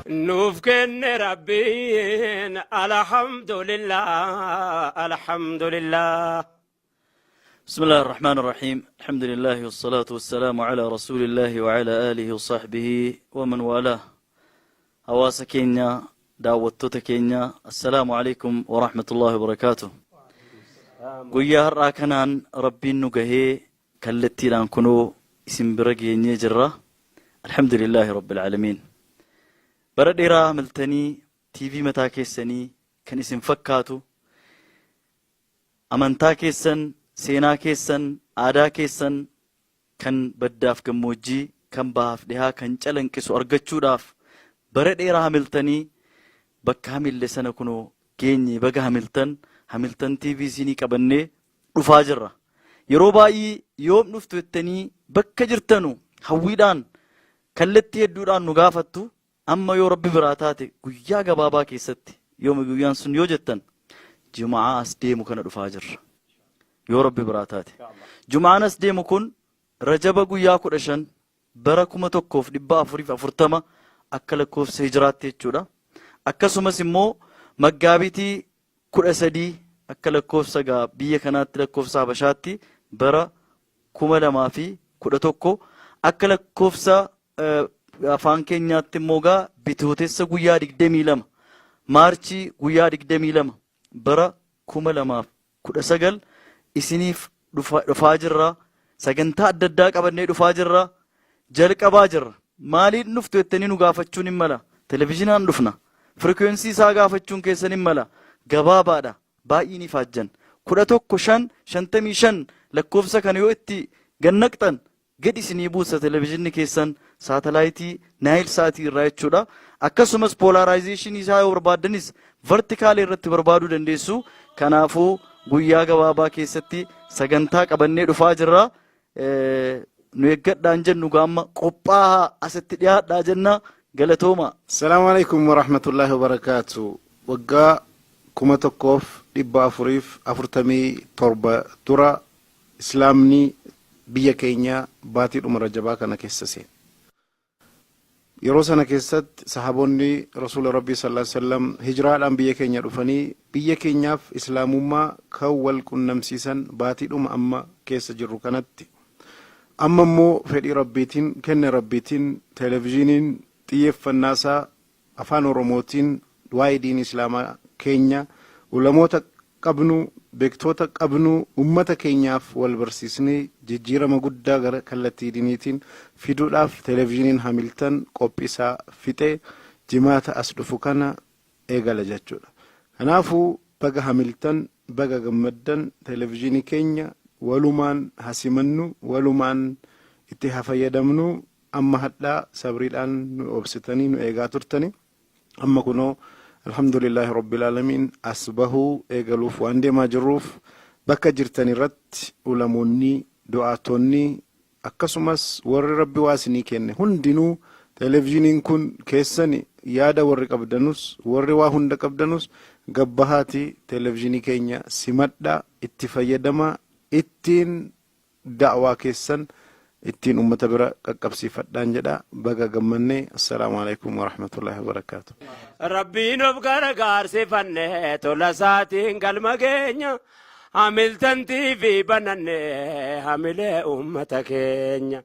نوف كن ربين الحمد لله الحمد لله. بسم الله الرحمن الرحيم. الحمد لله والصلاة والسلام على رسول الله وعلى آله وصحبه ومن والاه. هواس كينيا دعوتوت كينيا. السلام عليكم ورحمة الله وبركاته. قويا راكنان ربي نقهي كالتي لان كنو اسم برقيني جرة. الحمد لله رب العالمين. برد إرا ملتني TV متا كيسني كان اسم فكاتو أمانتا كيسن سينا كيسن آدا كيسن كان بداف كموجي كان باف دها كان چلن كسو أرغچو داف برد إرا ملتني بك حمل لسنة كنو كيني بك Hamilten TV Seena قبني رفاجرة يروباي يوم نفتو التني بك جرتنو حويدان كالتي يدودان نغافتو أما يو ربي براتاتي قويا قبابا كيستي يوم قويان سن يوجتن جمعة أسديمو كان رفاجر يو ربي براتاتي جمعة أسديمو كن رجبا قويا كرشن بركم tokkof dhibba afurif afurtama akka lakkoofsa hijraatti jechuudha. Akkasumas immoo maggaabitii 13 akka lakkoofsa biyya kanaatti lakkoofsa habashaatti bara 2011 akka lakkoofsa afaan keenyaatti immoo bitootessa guyyaa 22 maarchii guyyaa 22 bara 2019 isiniif dhufaa jirra. Sagantaa adda addaa qabannee dhufaa jirra. jalqabaa jirra. Maaliin dhuftu jettanii nu gaafachuun hin mala. Televizyinaan dhufna. Frequency isaa gaafachuun keessan hin mala. Gabaabaadha. Baay'een ifaajjan. 11:55 lakkoofsa kana yoo itti gannaqxan gadi isinii buusa televizyinni keessan saatalaayitii Naayil Saatii irraa jechuudha. Akkasumas polarization isaa yoo barbaaddanis vertical irratti barbaaduu dandeessu. Kanaafuu guyyaa gabaabaa keessatti sagantaa qabannee dhufaa jirra. Nu eeggadhaan jennu gaamma qophaaha asitti dhiyaadhaa jenna galatooma. Assalaamu alaykum wa rahmatullahi wa barakatuh. Waggaa kuma tokkof dhibba afurif afurtami torba dura Islaamni biyya keenya baatii Rajabaa kana keessa seene. Yeroo sana keessatti sahaboonni Rabbi sallallahu alaihi wasallam hijraadhaan biyya keenya dhufanii biyya keenyaaf Islaamummaa kan wal qunnamsiisan baatii amma keessa jirru kanatti. Amma immoo fedhii Rabbiitiin kenna Rabbiitiin televizyiniin xiyyeeffannaasaa afaan Oromootiin waa'ee diin Islaamaa keenya ulamoota qabnu beektoota qabnu ummata keenyaaf wal barsiisnee jijjiirama guddaa gara kallattii diiniitiin fiduudhaaf televizyiniin Hamilten qophiisaa fixee jimaata as dhufu kana eegala jechuudha. Kanaafuu baga Hamilten baga gammaddan televizyinii keenya walumaan hasimannu walumaan itti hafayyadamnu amma hadhaa sabriidhaan nu obsitanii nu eegaa turtani. Amma kunoo alhamdulillahi rabbil alamin asbahu eegaluuf waan deemaa jirruuf bakka jirtan irratti ulamoonni du'aatonni akkasumas warri Rabbi waasinii kenne hundinuu televizyiniin kun keessani yaada warri qabdanus warri waa hunda qabdanus gabbahaati televizyinii keenya simadha itti fayyadama ittiin da'waa keessan ittiin ummata bira qaqqabsiifadhaan jedha baga gammanne. Assalaamu alaykum wa rahmatullahi wa barakatuh. Rabbiin of gargaarsifanne tola isaatiin galma keenya Hamilten TV bananne hamilee ummata keenya.